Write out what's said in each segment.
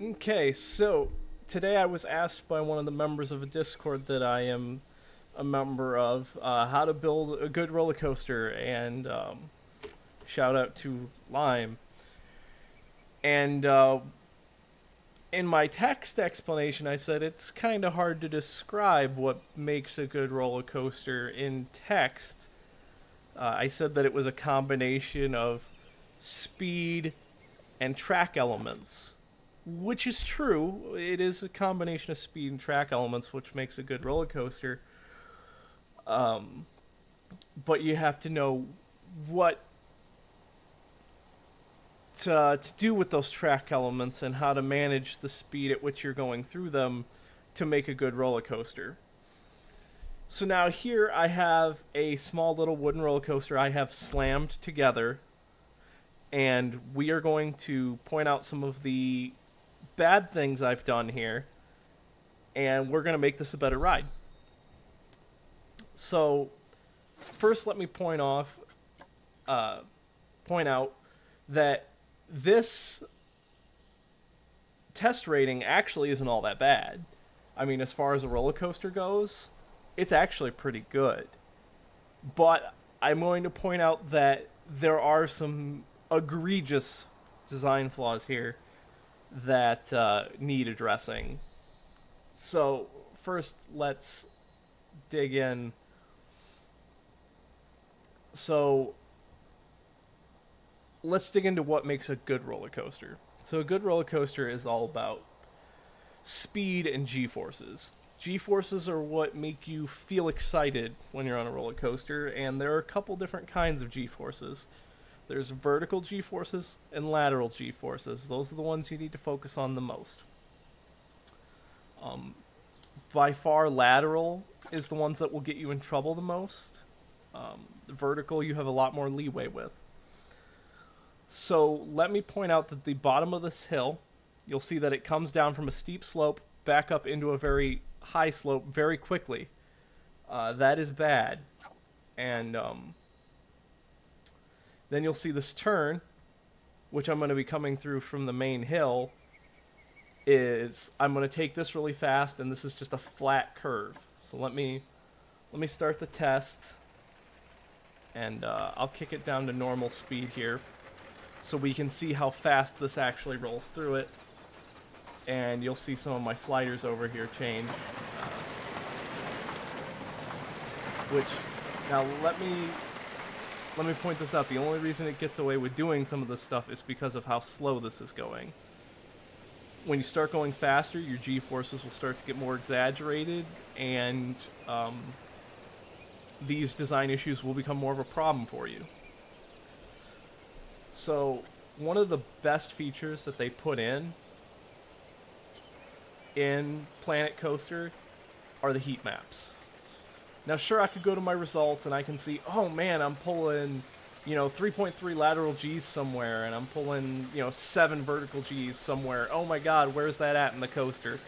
Okay, so today I was asked by one of the members of a Discord that I am a member of how to build a good roller coaster, and shout out to Lime. And in my text explanation, I said it's kind of hard to describe what makes a good roller coaster in text. I said that it was a combination of speed and track elements, which is true. It is a combination of speed and track elements, which makes a good roller coaster. Um, but you have to know what to do with those track elements and how to manage the speed at which you're going through them to make a good roller coaster. So now here I have a small little wooden roller coaster I have slammed together, and we are going to point out some of the bad things I've done here, and we're going to make this a better ride. So first, let me point out that this test rating actually isn't all that bad. I mean, as far as a roller coaster goes, it's actually pretty good. But I'm going to point out that there are some egregious design flaws here that need addressing. So, first, let's dig in. So, let's dig into what makes a good roller coaster. So, a good roller coaster is all about speed and G forces. G forces are what make you feel excited when you're on a roller coaster, and there are a couple different kinds of G forces. There's vertical G forces and lateral G forces. Those are the ones you need to focus on the most. Um, by far, lateral is the ones that will get you in trouble the most. The vertical you have a lot more leeway with. So let me point out that the bottom of this hill, you'll see that it comes down from a steep slope back up into a very high slope very quickly. That is bad. And then you'll see this turn, which I'm going to be coming through from the main hill, is I'm going to take this really fast, and this is just a flat curve. So let me start the test, and I'll kick it down to normal speed here, so we can see how fast this actually rolls through it. And you'll see some of my sliders over here change. Which, now let me point this out. The only reason it gets away with doing some of this stuff is because of how slow this is going. When you start going faster, your G-forces will start to get more exaggerated, and these design issues will become more of a problem for you. So, one of the best features that they put in Planet Coaster are the heat maps. Now, sure, I could go to my results and I can see, oh man, I'm pulling, 3.3 lateral G's somewhere, and I'm pulling, 7 vertical G's somewhere. Oh my god, where's that at in the coaster?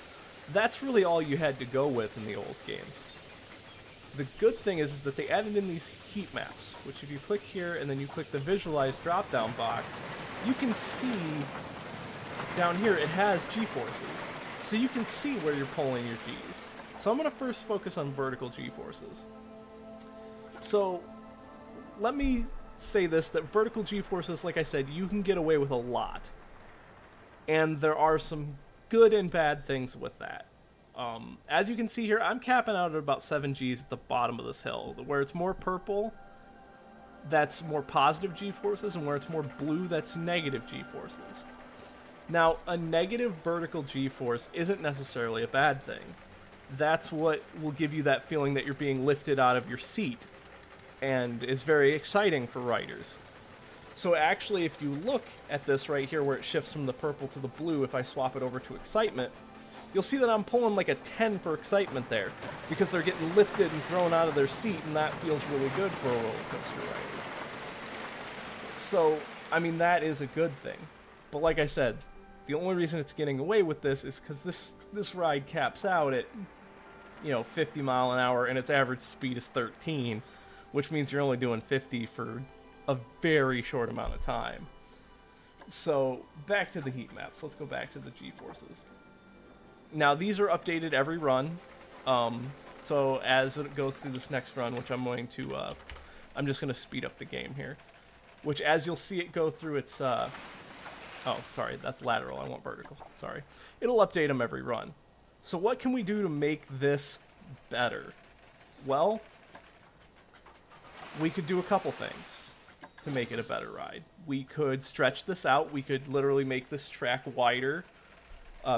That's really all you had to go with in the old games. The good thing is that they added in these heat maps, which if you click here and then you click the visualize drop-down box, you can see down here it has G-forces. So you can see where you're pulling your G's. So I'm going to first focus on vertical G-forces. So let me say this, that vertical G-forces, like I said, you can get away with a lot. And there are some good and bad things with that. As you can see here, I'm capping out at about 7 G's at the bottom of this hill. Where it's more purple, that's more positive G-forces, and where it's more blue, that's negative G-forces. Now, a negative vertical G-force isn't necessarily a bad thing. That's what will give you that feeling that you're being lifted out of your seat, and is very exciting for riders. So actually, if you look at this right here where it shifts from the purple to the blue, if I swap it over to excitement, you'll see that I'm pulling like a 10 for excitement there, because they're getting lifted and thrown out of their seat, and that feels really good for a roller coaster rider. So, I mean, that is a good thing. But like I said, the only reason it's getting away with this is because this ride caps out at, 50 mile an hour, and its average speed is 13, which means you're only doing 50 for a very short amount of time. So, back to the heat maps. Let's go back to the G-forces. Now, these are updated every run. So, as it goes through this next run, which I'm going to, I'm just going to speed up the game here. Which, as you'll see it go through its, oh, sorry, that's lateral. I want vertical. Sorry. It'll update them every run. So, what can we do to make this better? Well, we could do a couple things to make it a better ride. We could stretch this out. We could literally make this track wider,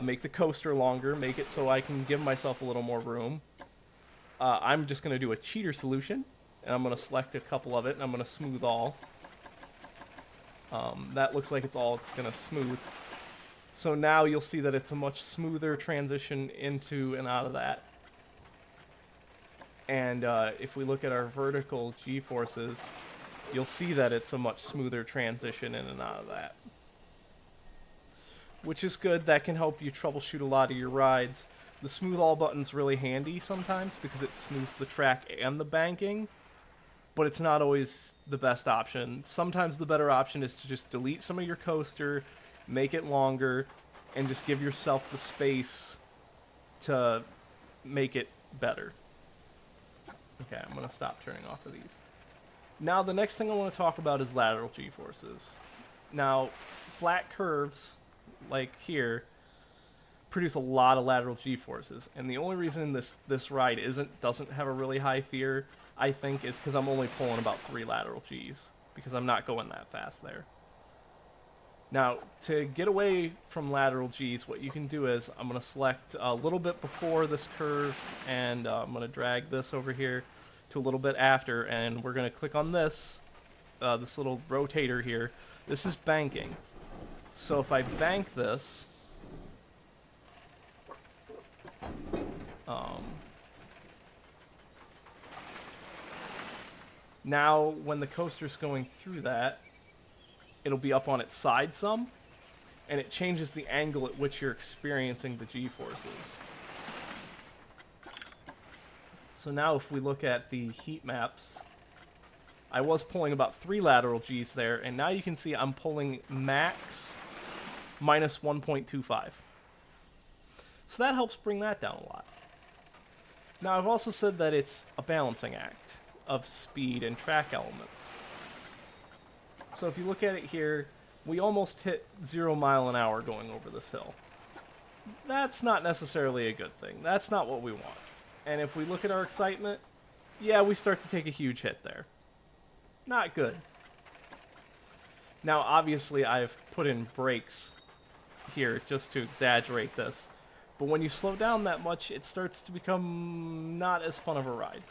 make the coaster longer, make it so I can give myself a little more room. I'm just going to do a cheater solution, and I'm going to select a couple of it, and I'm going to smooth all. That looks like it's all it's going to smooth. So now you'll see that it's a much smoother transition into and out of that. And if we look at our vertical G-forces, you'll see that it's a much smoother transition in and out of that. Which is good. That can help you troubleshoot a lot of your rides. The smooth all button's really handy sometimes because it smooths the track and the banking, but it's not always the best option. Sometimes the better option is to just delete some of your coaster, make it longer, and just give yourself the space to make it better. Okay, I'm going to stop turning off of these. Now, the next thing I want to talk about is lateral G-forces. Now, flat curves, like here, produce a lot of lateral G-forces. And the only reason this ride doesn't have a really high fear, I think, is because I'm only pulling about 3 lateral Gs. Because I'm not going that fast there. Now, to get away from lateral Gs, what you can do is, I'm going to select a little bit before this curve, and I'm going to drag this over here to a little bit after, and we're going to click on this, this little rotator here. This is banking. So if I bank this, now when the coaster's going through that, it'll be up on its side some, and it changes the angle at which you're experiencing the G-forces. So now if we look at the heat maps, I was pulling about 3 lateral Gs there, and now you can see I'm pulling max minus 1.25. So that helps bring that down a lot. Now I've also said that it's a balancing act of speed and track elements. So if you look at it here, we almost hit 0 mile an hour going over this hill. That's not necessarily a good thing. That's not what we want. And if we look at our excitement, yeah, we start to take a huge hit there. Not good. Now, obviously, I've put in brakes here just to exaggerate this. But when you slow down that much, it starts to become not as fun of a ride.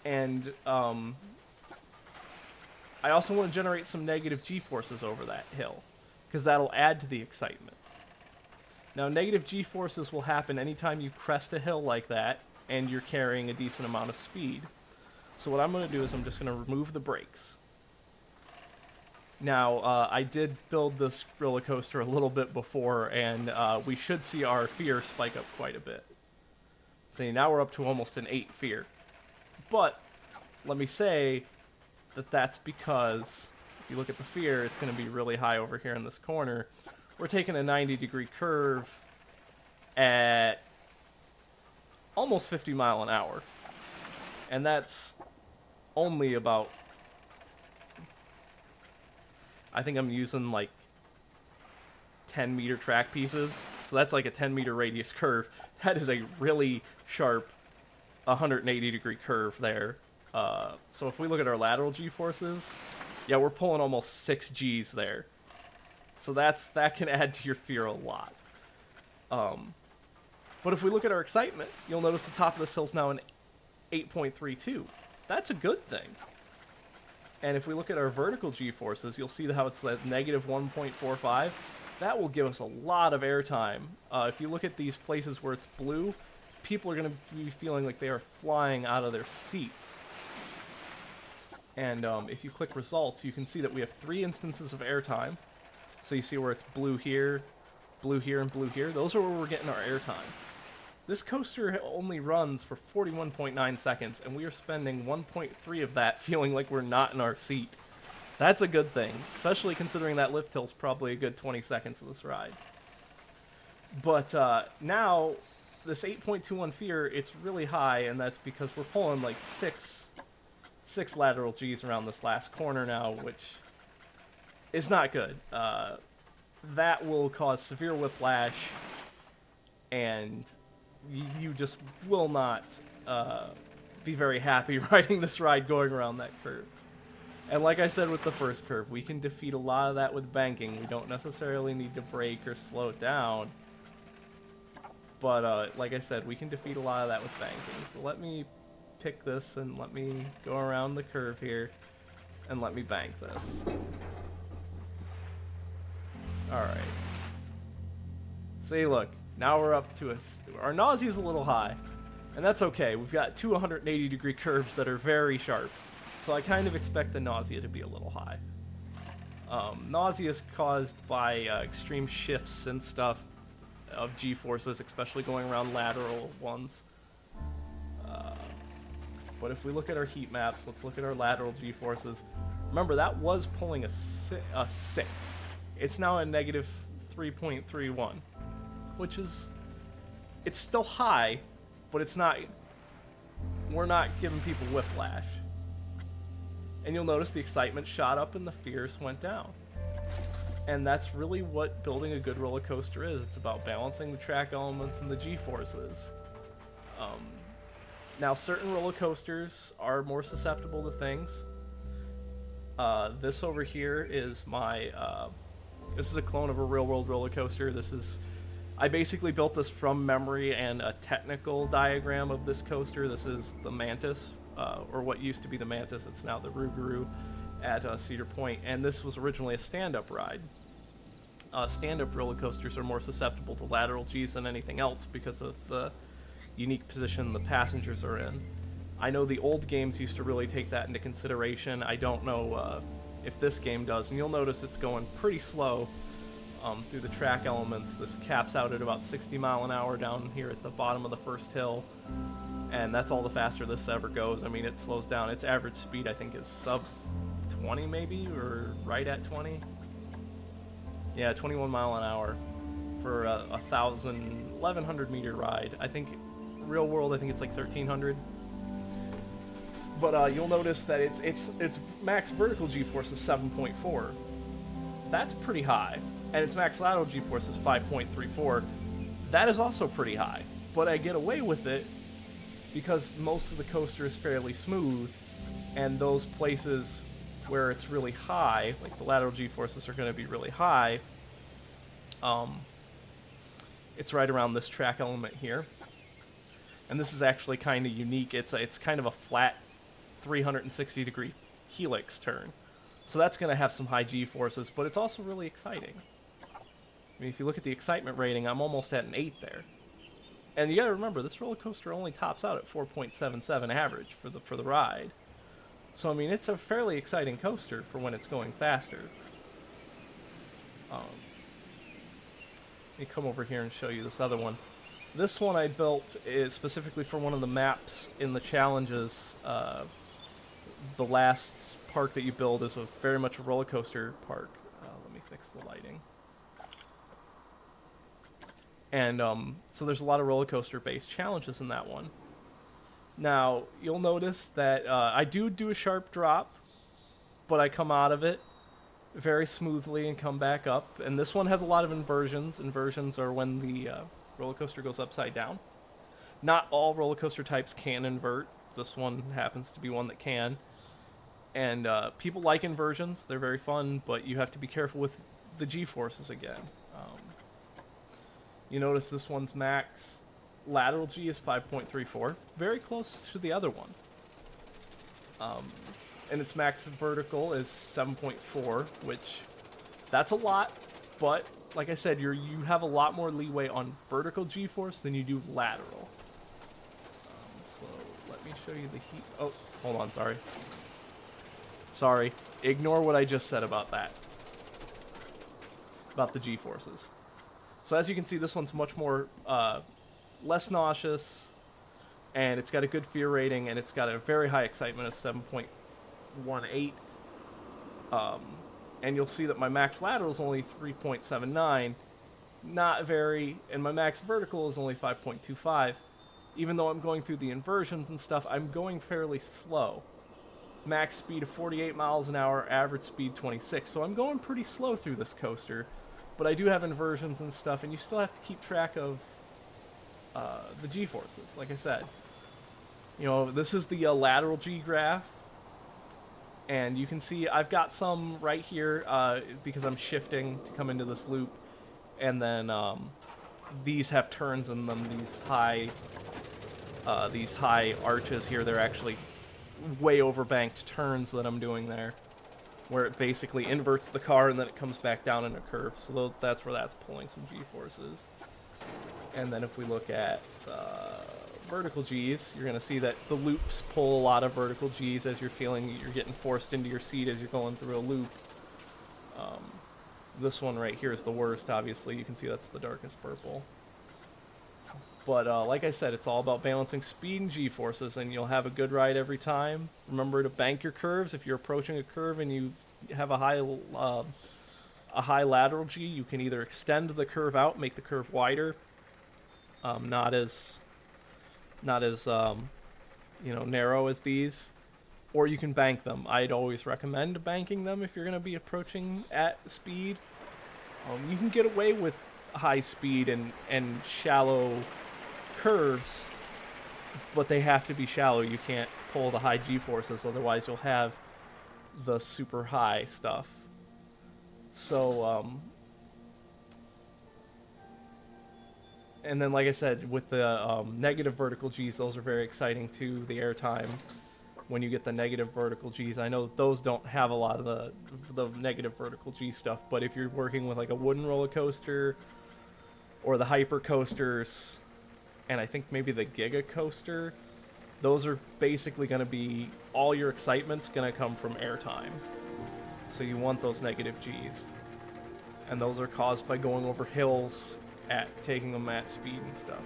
And, I also want to generate some negative G-forces over that hill, because that'll add to the excitement. Now, negative G-forces will happen anytime you crest a hill like that, and you're carrying a decent amount of speed. So what I'm going to do is I'm just going to remove the brakes. Now, I did build this roller coaster a little bit before, and we should see our fear spike up quite a bit. See, now we're up to almost an 8 fear. But, let me say that that's because, if you look at the fear, it's going to be really high over here in this corner. We're taking a 90-degree curve at almost 50 mile an hour. And that's only about, I think I'm using like 10-meter track pieces. So that's like a 10-meter radius curve. That is a really sharp 180-degree curve there. So if we look at our lateral G-forces, yeah, we're pulling almost 6 Gs there. So that can add to your fear a lot. But if we look at our excitement, you'll notice the top of this hill's now an 8.32. That's a good thing. And if we look at our vertical G-forces, you'll see how it's at negative 1.45. That will give us a lot of airtime. If you look at these places where it's blue, people are going to be feeling like they are flying out of their seats. And if you click results, you can see that we have 3 instances of airtime. So you see where it's blue here, and blue here. Those are where we're getting our airtime. This coaster only runs for 41.9 seconds, and we are spending 1.3 of that feeling like we're not in our seat. That's a good thing, especially considering that lift hill's probably a good 20 seconds of this ride. But now, this 8.21 fear, it's really high, and that's because we're pulling like six lateral Gs around this last corner now, which is not good. That will cause severe whiplash, and you just will not be very happy riding this ride going around that curve. And like I said with the first curve, we can defeat a lot of that with banking. We don't necessarily need to brake or slow it down. But like I said, we can defeat a lot of that with banking. So let me pick this and let me go around the curve here and let me bank this. Alright. See, look. Now we're up to our nausea's a little high. And that's okay. We've got two 180-degree curves that are very sharp. So I kind of expect the nausea to be a little high. Nausea is caused by extreme shifts and stuff of G-forces, especially going around lateral ones. But if we look at our heat maps, let's look at our lateral G-forces. Remember, that was pulling a 6. It's now a negative 3.31, which is... It's still high, but it's not... We're not giving people whiplash. And you'll notice the excitement shot up and the fears went down. And that's really what building a good roller coaster is. It's about balancing the track elements and the G-forces. Now, certain roller coasters are more susceptible to things. This over here is my... this is a clone of a real-world roller coaster. I basically built this from memory and a technical diagram of this coaster. This is the Mantis, or what used to be the Mantis. It's now the Rougarou at Cedar Point, and this was originally a stand-up ride. Stand-up roller coasters are more susceptible to lateral Gs than anything else because of the unique position the passengers are in. I know the old games used to really take that into consideration. I don't know if this game does, and you'll notice it's going pretty slow through the track elements. This caps out at about 60 mile an hour down here at the bottom of the first hill, and that's all the faster this ever goes. I mean, it slows down. Its average speed, I think, is sub 20 maybe, or right at 20. Yeah, 21 mile an hour for a 1,100 meter ride. I think real world, I think it's like 1,300. But you'll notice that its max vertical G-force is 7.4. That's pretty high. And its max lateral G-force is 5.34. That is also pretty high. But I get away with it because most of the coaster is fairly smooth, and those places where it's really high, like the lateral G-forces are going to be really high, it's right around this track element here. And this is actually kind of unique. It's kind of a flat 360 degree helix turn. So that's going to have some high G-forces, but it's also really exciting. I mean, if you look at the excitement rating, I'm almost at an 8 there. And you got to remember, this roller coaster only tops out at 4.77 average for the ride. So I mean, it's a fairly exciting coaster for when it's going faster. Let me come over here and show you this other one. This one I built is specifically for one of the maps in the challenges. The last park that you build is very much a roller coaster park. Let me fix the lighting. And so there's a lot of roller coaster based challenges in that one. Now, you'll notice that I do a sharp drop, but I come out of it very smoothly and come back up. And this one has a lot of inversions. Inversions are when the roller coaster goes upside down. Not all roller coaster types can invert. This one happens to be one that can. And people like inversions. They're very fun, but you have to be careful with the G-forces again. You notice this one's max lateral G is 5.34, very close to the other one. And its max vertical is 7.4, which that's a lot, but like I said, you have a lot more leeway on vertical G-force than you do lateral. So let me show you the heat. Oh, hold on, sorry. Ignore what I just said about that. About the G-forces. So as you can see, this one's much more less nauseous, and it's got a good fear rating, and it's got a very high excitement of 7.18. And you'll see that my max lateral is only 3.79, not very, and my max vertical is only 5.25. Even though I'm going through the inversions and stuff, I'm going fairly slow. Max speed of 48 miles an hour, average speed 26. So I'm going pretty slow through this coaster, but I do have inversions and stuff, and you still have to keep track of the G-forces, like I said. You know, this is the lateral G graph, and you can see I've got some right here because I'm shifting to come into this loop, and then these have turns in them. These high arches here, they're actually way overbanked turns that I'm doing there, where it basically inverts the car and then it comes back down in a curve. So that's where that's pulling some G-forces. And then if we look at vertical G's, you're going to see that the loops pull a lot of vertical G's as you're feeling you're getting forced into your seat as you're going through a loop. This one right here is the worst, obviously. You can see that's the darkest purple. But like I said, it's all about balancing speed and G-forces, and you'll have a good ride every time. Remember to bank your curves. If you're approaching a curve and you have a high lateral G, you can either extend the curve out, make the curve wider, not as narrow as these, or you can bank them. I'd always recommend banking them if you're going to be approaching at speed. You can get away with high speed and shallow curves, but they have to be shallow. You can't pull the high G-forces, otherwise you'll have the super high stuff. So, and then like I said, with the negative vertical G's, those are very exciting too, the airtime. When you get the negative vertical G's, I know those don't have a lot of the negative vertical G stuff, but if you're working with like a wooden roller coaster or the hyper coasters, and I think maybe the Giga coaster, those are basically going to be, all your excitement's going to come from airtime. So you want those negative G's. And those are caused by going over hills taking them at speed and stuff.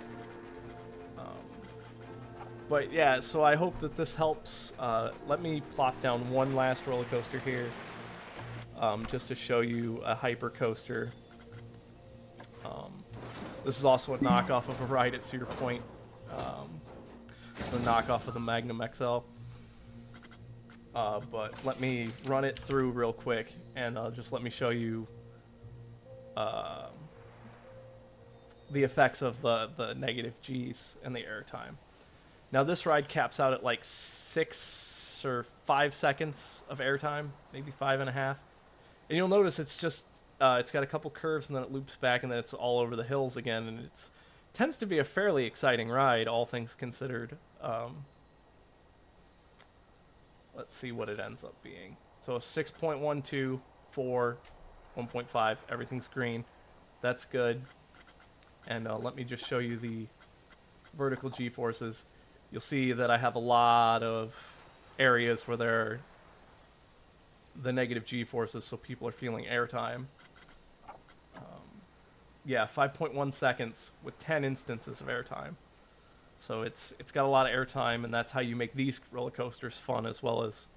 But yeah, so I hope that this helps. Let me plop down one last roller coaster here, just to show you a hyper coaster. This is also a knockoff of a ride at Cedar Point. It's a knockoff of the Magnum XL. But let me run it through real quick, and just let me show you the effects of the negative G's and the airtime. Now this ride caps out at like 6 or 5 seconds of airtime, maybe 5.5. And you'll notice it's just, it's got a couple curves and then it loops back and then it's all over the hills again. And it tends to be a fairly exciting ride, all things considered. Let's see what it ends up being. So a 6.12, 4, 1.5, everything's green. That's good. And let me just show you the vertical G-forces. You'll see that I have a lot of areas where there are the negative G-forces, so people are feeling airtime. Yeah, 5.1 seconds with 10 instances of airtime. So it's got a lot of airtime, and that's how you make these roller coasters fun, as well as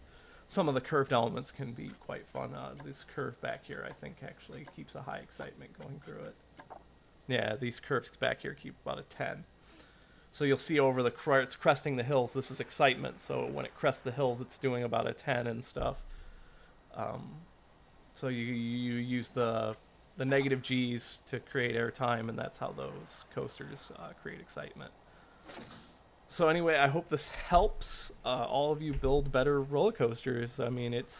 some of the curved elements can be quite fun. This curve back here, I think, actually keeps a high excitement going through it. Yeah, these curves back here keep about a 10. So you'll see over it's cresting the hills. This is excitement. So when it crests the hills, it's doing about a 10 and stuff. So you use the negative G's to create airtime, and that's how those coasters create excitement. So anyway, I hope this helps all of you build better roller coasters. I mean, it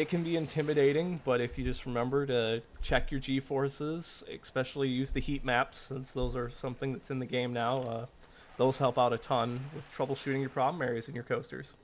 can be intimidating, but if you just remember to check your G-forces, especially use the heat maps, since those are something that's in the game now, those help out a ton with troubleshooting your problem areas in your coasters.